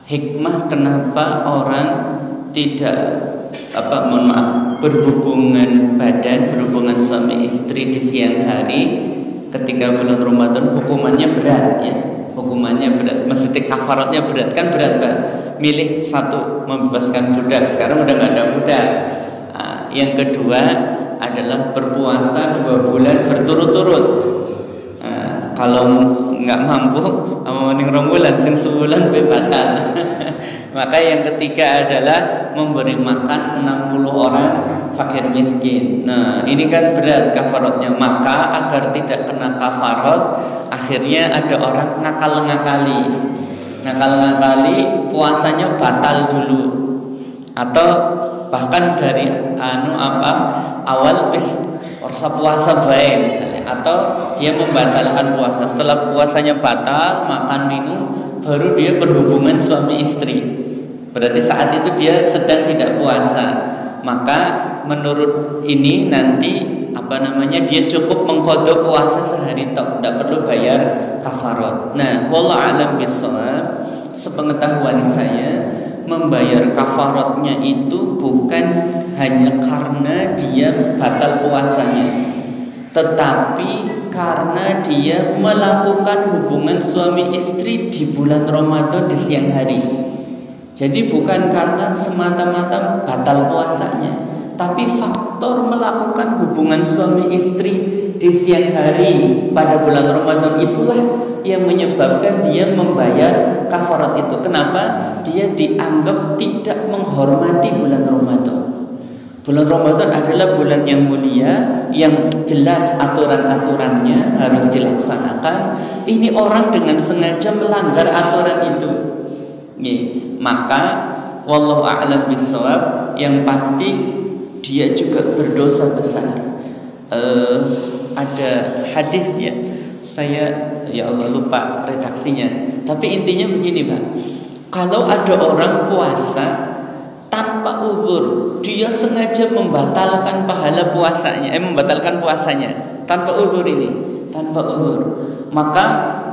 hikmah kenapa orang tidak berhubungan badan, berhubungan suami istri di siang hari ketika bulan Ramadan, hukumannya berat ya. Hukumannya berat, mesti kafaratnya berat, kan berat Pak. Milih satu, membebaskan budak, sekarang udah nggak ada budak. Yang kedua adalah berpuasa 2 bulan berturut-turut. Kalau nggak mampu, mending 2 bulan, sing sebulan batal. Maka yang ketiga adalah memberi makan 60 orang fakir miskin. Nah, ini kan berat kafaratnya. Maka agar tidak kena kafarat, akhirnya ada orang ngakal-ngakali, puasanya batal dulu, atau bahkan dari awal orsa puasa baik misalnya, atau dia membatalkan puasa. Setelah puasanya batal, makan minum, baru dia berhubungan suami istri. Berarti saat itu dia sedang tidak puasa. Maka menurut ini nanti dia cukup mengqadha puasa sehari tok, tidak perlu bayar kafarat. Nah, wallahu a'lam bishawab, sepengetahuan saya membayar kafaratnya itu bukan hanya karena dia batal puasanya, tetapi karena dia melakukan hubungan suami istri di bulan Ramadan di siang hari. Jadi bukan karena semata-mata batal puasanya, tapi faktor melakukan hubungan suami istri di siang hari pada bulan Ramadan itulah yang menyebabkan dia membayar kafarat itu. Kenapa? Dia dianggap tidak menghormati bulan Ramadan. Bulan Ramadan adalah bulan yang mulia, yang jelas aturan-aturannya harus dilaksanakan. Ini orang dengan sengaja melanggar aturan itu. Maka wallahu a'lam bishawab, yang pasti dia juga berdosa besar. Ada hadisnya, saya ya Allah lupa redaksinya, tapi intinya begini Pak. Kalau ada orang puasa tanpa uzur, dia sengaja membatalkan pahala puasanya, membatalkan puasanya tanpa uzur tanpa uzur, maka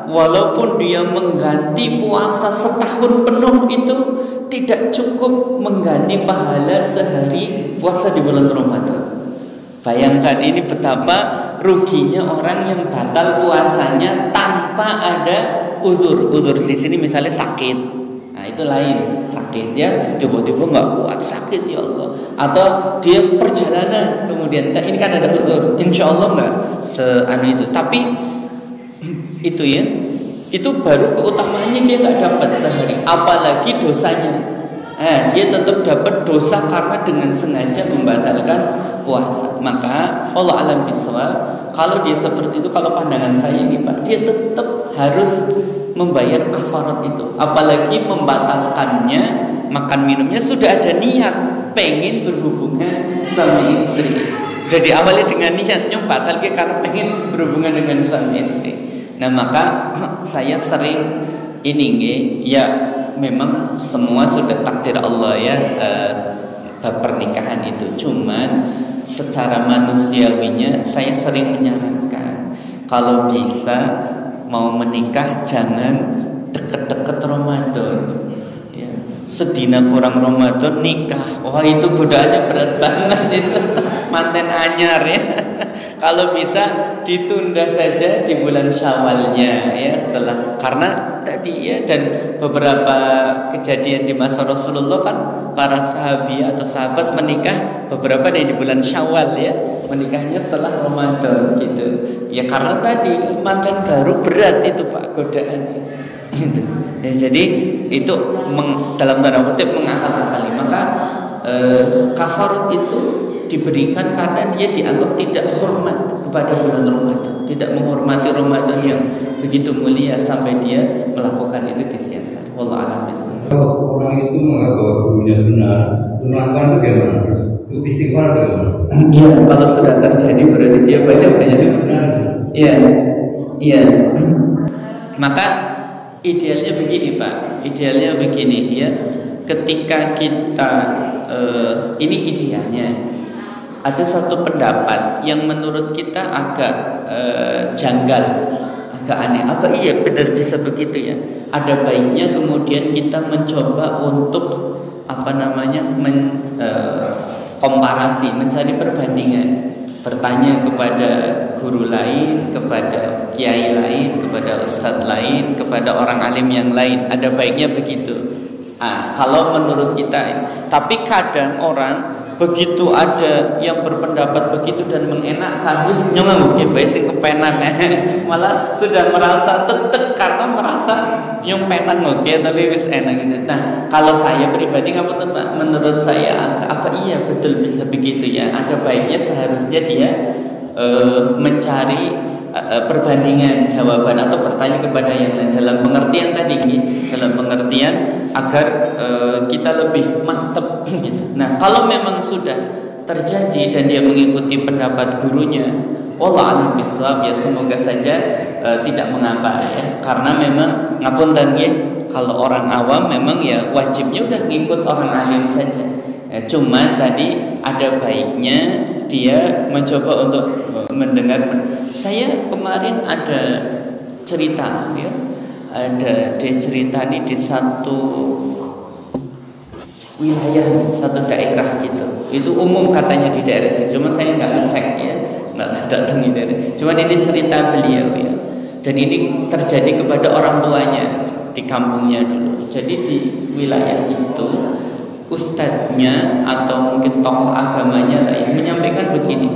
walaupun dia mengganti puasa setahun penuh itu tidak cukup mengganti pahala sehari puasa di bulan Ramadan. Bayangkan ini betapa ruginya orang yang batal puasanya tanpa ada uzur. Uzur di sini misalnya sakit, nah itu lain, sakit ya, tiba-tiba nggak kuat sakit ya Allah, atau dia perjalanan kemudian ini kan ada uzur, insya Allah nggak itu, tapi itu ya, itu baru keutamaannya dia nggak dapat sehari, apalagi dosanya. Dia tetap dapat dosa karena dengan sengaja membatalkan puasa. Maka Allah alam bisawab, kalau dia seperti itu, kalau pandangan saya ini Pak, dia tetap harus membayar kafarat itu. Apalagi membatalkannya, makan minumnya sudah ada niat pengen berhubungan suami istri. Sudah diawali dengan niatnya batal karena pengen berhubungan dengan suami istri. Nah maka saya sering ya memang semua sudah takdir Allah ya, pernikahan itu. Cuman secara manusiawinya saya sering menyarankan kalau bisa mau menikah jangan deket-deket Ramadan ya. Sedina kurang Ramadan nikah, wah itu godaannya berat banget itu. Manten anyar ya. Kalau bisa ditunda saja di bulan Syawalnya ya, setelah, karena tadi ya, dan beberapa kejadian di masa Rasulullah kan para sahabi atau sahabat menikah beberapa di bulan Syawal ya, menikahnya setelah Ramadan gitu ya, karena tadi mantan baru berat itu Pak godaannya gitu ya. Jadi itu dalam tanda kutip mengakal-akali. Maka kafarat itu diberikan karena dia dianggap tidak hormat kepada bulan Ramadan, tidak menghormati Ramadan yang begitu mulia sampai dia melakukan itu di siang hari. Wallahu a'lam bishawab. Kalau orang itu menganggap bahwa gurunya benar, melakukan itu bagaimana? Itu istighfar bagaimana? Iya, kalau sudah terjadi berarti dia banyak benar. Iya. Maka idealnya begini Pak, idealnya begini ya. Ketika kita ini idealnya, ada satu pendapat yang menurut kita agak janggal, agak aneh. Apa iya benar bisa begitu ya? Ada baiknya kemudian kita mencoba untuk komparasi, mencari perbandingan, bertanya kepada guru lain, kepada kiai lain, kepada ustadz lain, kepada orang alim yang lain. Ada baiknya begitu. Kalau menurut kita, tapi kadang orang begitu ada yang berpendapat begitu dan mengenakkan, wis nyong sing kepenak malah sudah merasa tetek karena merasa yang penak ngoge tapi wis enak gitu. Nah, kalau saya pribadi ngapunten Pak, menurut saya apa iya betul bisa begitu ya? Ada baiknya seharusnya dia mencari perbandingan jawaban atau bertanya kepada yang lain dalam pengertian tadi, dalam pengertian agar kita lebih mantap gitu. Nah, kalau memang sudah terjadi dan dia mengikuti pendapat gurunya, wallahu a'lam bishawab, ya semoga saja tidak mengapa ya, karena memang ngapunten nggih, kalau orang awam memang ya wajibnya udah ngikut orang alim saja. Cuman tadi ada baiknya dia mencoba untuk mendengar. Saya kemarin ada cerita ya, ada cerita nih di satu wilayah, satu daerah gitu. Itu umum katanya di daerah saya, cuma saya nggak ngecek ya, nggak datangi dari. Cuman ini cerita beliau ya, dan ini terjadi kepada orang tuanya di kampungnya dulu. Jadi di wilayah itu ustadznya atau mungkin tokoh agamanya lah yang menyampaikan begini,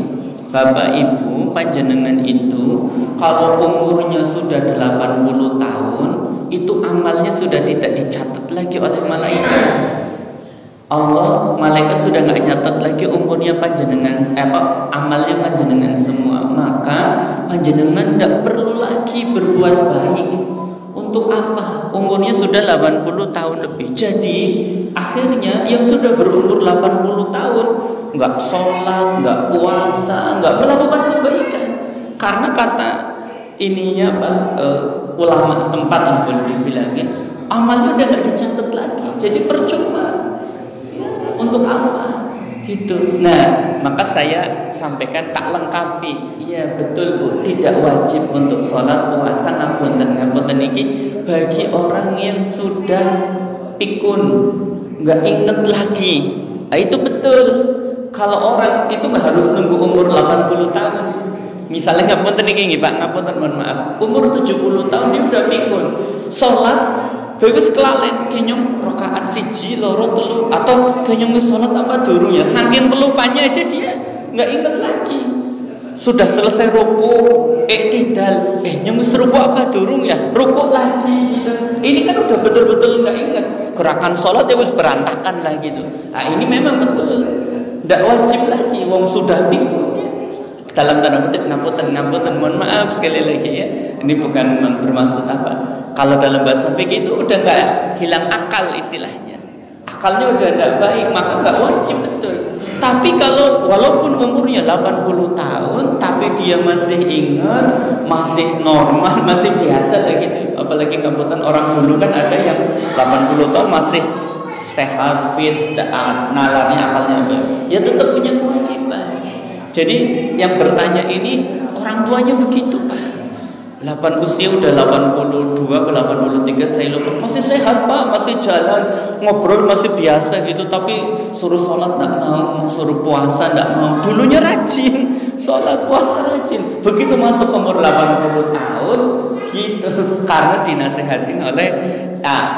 Bapak Ibu panjenengan itu kalau umurnya sudah 80 tahun itu amalnya sudah tidak dicatat lagi oleh malaikat. Malaikat sudah nggak nyatat lagi umurnya panjenengan, amalnya panjenengan semua. Maka panjenengan tidak perlu lagi berbuat baik. Untuk apa? Umurnya sudah 80 tahun lebih. Jadi akhirnya yang sudah berumur 80 tahun nggak sholat, nggak puasa, nggak melakukan kebaikan. Karena kata ininya ulama setempat lah boleh dibilangnya, amalnya udah nggak dicatat lagi. Jadi percuma. Ya, untuk apa? Gitu. Nah, maka saya sampaikan tak lengkapi. Iya betul Bu, tidak wajib untuk sholat, puasa, ngapunten iki bagi orang yang sudah pikun, nggak inget lagi. Nah, itu betul. Kalau orang itu nggak harus nunggu umur 80 tahun. Misalnya ngapunten iki Pak, ngapunten mohon maaf, umur 70 tahun dia udah pikun. Sholat wis kelalen kenyong rakaat 1, 2, 3 atau kenyong sholat apa durung ya, saking pelupanya aja dia nggak inget lagi. Sudah selesai rukuk, iktidal, nyong rukuk apa durung ya, rukuk lagi gitu. Ini kan udah betul-betul nggak inget. Gerakan sholat ya wis berantakan lah gitu. Nah, ini memang betul nggak wajib lagi, wong sudah pikun ya. Dalam tanda kutip ngapunten mohon maaf sekali lagi ya, ini bukan bermaksud apa. Kalau dalam bahasa fikih itu udah nggak hilang akal istilahnya, akalnya udah nggak baik, maka nggak wajib betul. Tapi kalau walaupun umurnya 80 tahun tapi dia masih ingat, masih normal, masih biasa lah gitu. Apalagi ngapunten orang dulu kan ada yang 80 tahun masih sehat, fit, nalarnya, akalnya baik, ya tetap punya kewajiban. Jadi yang bertanya ini orang tuanya begitu Pak, usia udah 82 ke 83 saya lupa, masih sehat Pak, masih jalan, ngobrol masih biasa gitu, tapi suruh sholat nggak mau, suruh puasa nggak mau. Dulunya rajin sholat puasa rajin, begitu masuk umur 80 tahun gitu, karena dinasehatin oleh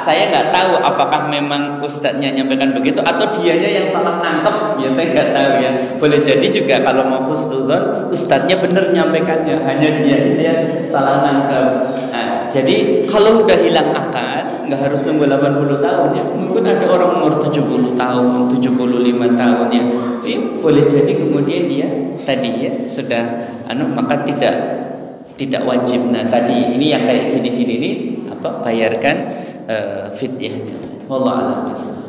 saya nggak tahu apakah memang ustadznya nyampaikan begitu atau dianya yang salah nangkep, ya saya nggak tahu ya. Boleh jadi juga kalau mau husnuzon ustadznya bener nyampaikannya, hanya dianya yang salah nangkep. Nah, jadi kalau udah hilang akal nggak harus nunggu 80 tahun ya, mungkin ada orang umur 70 tahun 75 tahun ya, boleh jadi kemudian dia tadi ya sudah maka tidak wajib. Nah tadi ini yang kayak gini-gini ini bayarkan fidyah. Wallahu a'lam bishawab.